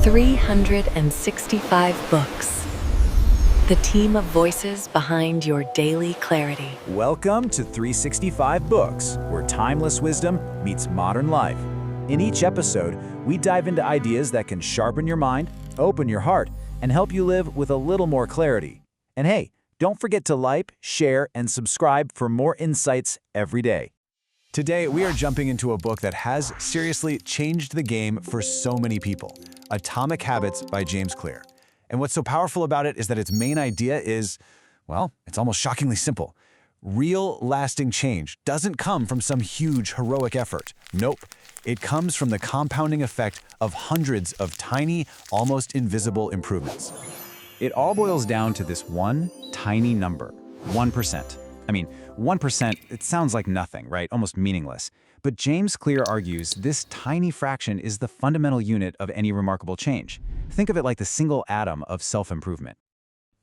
365 books. The team of voices behind your daily clarity. Welcome to 365 Books, where timeless wisdom meets modern life. In each episode, we dive into ideas that can sharpen your mind, open your heart, and help you live with a little more clarity. And hey, don't forget to like, share, and subscribe for more insights every day. Today, we are jumping into a book that has seriously changed the game for so many people, Atomic Habits by James Clear. And what's so powerful about it is that its main idea is, well, it's almost shockingly simple. Real, lasting change doesn't come from some huge, heroic effort. Nope. It comes from the compounding effect of hundreds of tiny, almost invisible improvements. It all boils down to this one tiny number, 1%. I mean, 1%, it sounds like nothing, right? Almost meaningless. But James Clear argues this tiny fraction is the fundamental unit of any remarkable change. Think of it like the single atom of self-improvement.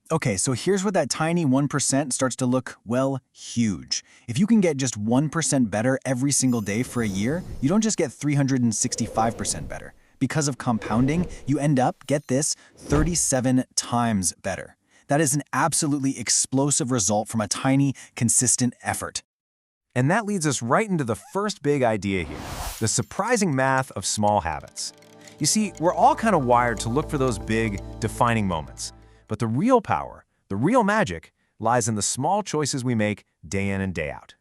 Okay, so here's where that tiny 1% starts to look, well, huge. If you can get just 1% better every single day for a year, you don't just get 365% better. Because of compounding, you end up, get this, 37 times better. That is an absolutely explosive result from a tiny, consistent effort. And that leads us right into the first big idea here, the surprising math of small habits. You see, we're all kind of wired to look for those big, defining moments. But the real power, the real magic, lies in the small choices we make day in and day out.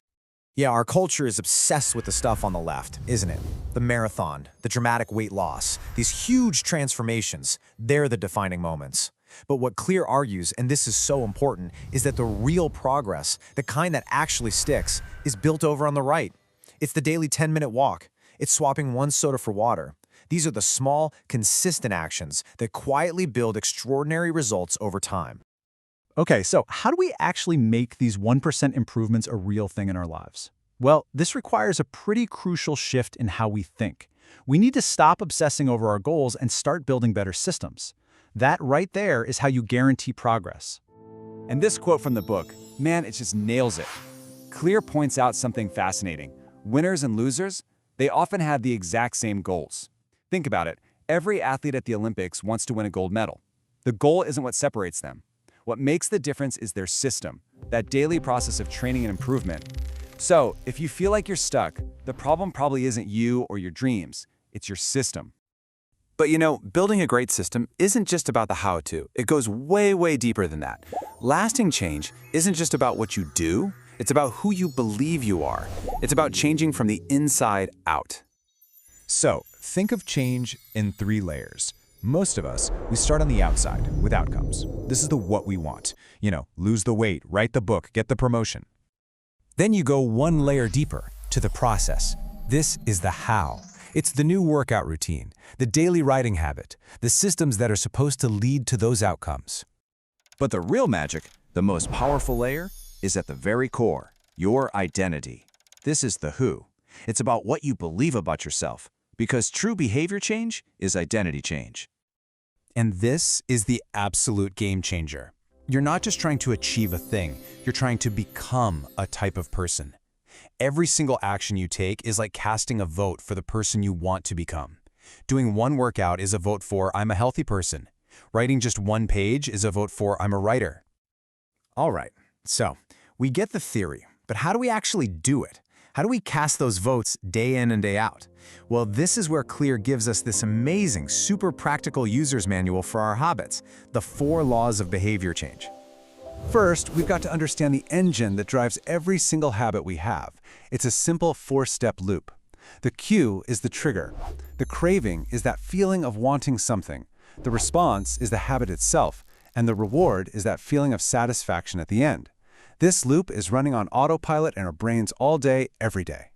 Yeah, our culture is obsessed with the stuff on the left, isn't it? The marathon, the dramatic weight loss, these huge transformations, they're the defining moments. But what Clear argues, and this is so important, is that the real progress, the kind that actually sticks, is built over on the right. It's the daily 10-minute walk. It's swapping one soda for water. These are the small, consistent actions that quietly build extraordinary results over time. Okay, so how do we actually make these 1% improvements a real thing in our lives? Well, this requires a pretty crucial shift in how we think. We need to stop obsessing over our goals and start building better systems. That right there is how you guarantee progress. And this quote from the book, man, it just nails it. Clear points out something fascinating. Winners and losers, they often have the exact same goals. Think about it. Every athlete at the Olympics wants to win a gold medal. The goal isn't what separates them. What makes the difference is their system, that daily process of training and improvement. So, if you feel like you're stuck, the problem probably isn't you or your dreams, it's your system. But you know, building a great system isn't just about the how-to. It goes way, way deeper than that. Lasting change isn't just about what you do, it's about who you believe you are. It's about changing from the inside out. So, think of change in 3 layers. Most of us, we start on the outside with outcomes. This is the what we want. You know, lose the weight, write the book, get the promotion. Then you go one layer deeper to the process. This is the how. It's the new workout routine, the daily writing habit, the systems that are supposed to lead to those outcomes. But the real magic, the most powerful layer, is at the very core, your identity. This is the who. It's about what you believe about yourself, because true behavior change is identity change. And this is the absolute game changer. You're not just trying to achieve a thing, you're trying to become a type of person. Every single action you take is like casting a vote for the person you want to become. Doing one workout is a vote for I'm a healthy person. Writing just one page is a vote for I'm a writer. All right, so we get the theory, but how do we actually do it? How do we cast those votes day in and day out? Well, this is where Clear gives us this amazing, super practical user's manual for our habits, the 4 laws of behavior change. First, we've got to understand the engine that drives every single habit we have. It's a simple 4-step loop. The cue is the trigger. The craving is that feeling of wanting something. The response is the habit itself, and the reward is that feeling of satisfaction at the end. This loop is running on autopilot in our brains all day, every day.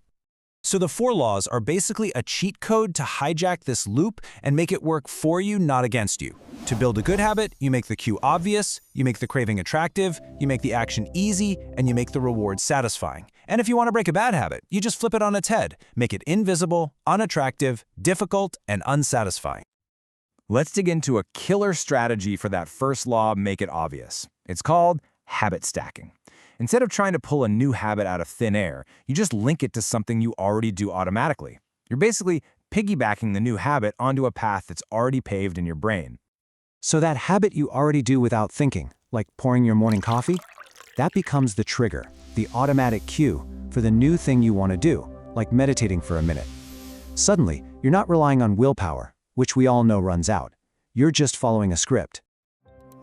So the 4 laws are basically a cheat code to hijack this loop and make it work for you, not against you. To build a good habit, you make the cue obvious, you make the craving attractive, you make the action easy, and you make the reward satisfying. And if you want to break a bad habit, you just flip it on its head, make it invisible, unattractive, difficult, and unsatisfying. Let's dig into a killer strategy for that first law, make it obvious. It's called habit stacking. Instead of trying to pull a new habit out of thin air, you just link it to something you already do automatically. You're basically piggybacking the new habit onto a path that's already paved in your brain. So that habit you already do without thinking, like pouring your morning coffee, that becomes the trigger, the automatic cue for the new thing you want to do, like meditating for a minute. Suddenly, you're not relying on willpower, which we all know runs out. You're just following a script.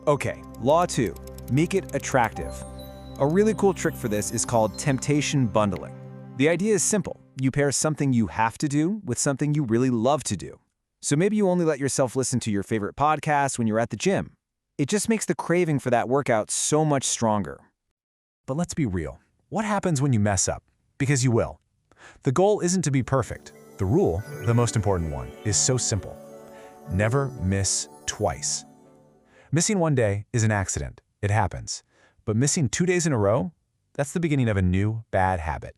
Okay, Law 2. Make it attractive. A really cool trick for this is called temptation bundling. The idea is simple. You pair something you have to do with something you really love to do. So maybe you only let yourself listen to your favorite podcast when you're at the gym. It just makes the craving for that workout so much stronger. But let's be real. What happens when you mess up? Because you will. The goal isn't to be perfect. The rule, the most important one, is so simple. Never miss twice. Missing one day is an accident. It happens. But missing 2 days in a row? That's the beginning of a new bad habit.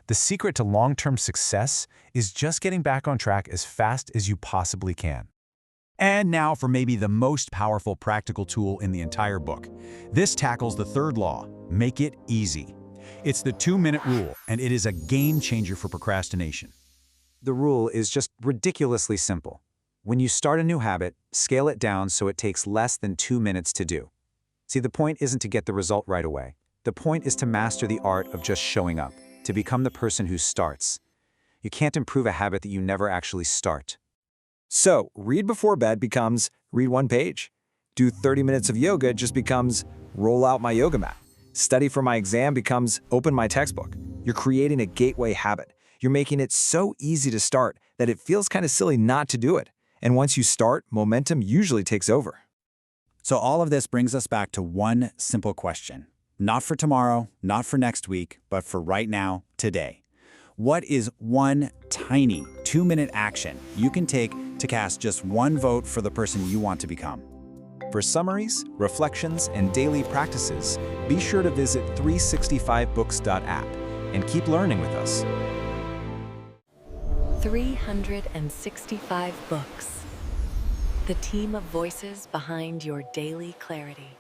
The secret to long-term success is just getting back on track as fast as you possibly can. And now for maybe the most powerful practical tool in the entire book. This tackles the third law, make it easy. It's the 2-minute rule, and it is a game changer for procrastination. The rule is just ridiculously simple. When you start a new habit, scale it down so it takes less than 2 minutes to do. See, the point isn't to get the result right away. The point is to master the art of just showing up, to become the person who starts. You can't improve a habit that you never actually start. So, read before bed becomes read 1 page. Do 30 minutes of yoga just becomes roll out my yoga mat. Study for my exam becomes open my textbook. You're creating a gateway habit. You're making it so easy to start that it feels kind of silly not to do it. And once you start, momentum usually takes over. So all of this brings us back to one simple question. Not for tomorrow, not for next week, but for right now, today. What is one tiny 2-minute action you can take to cast just one vote for the person you want to become? For summaries, reflections, and daily practices, be sure to visit 365books.app and keep learning with us. 365 books. The team of voices behind your daily clarity.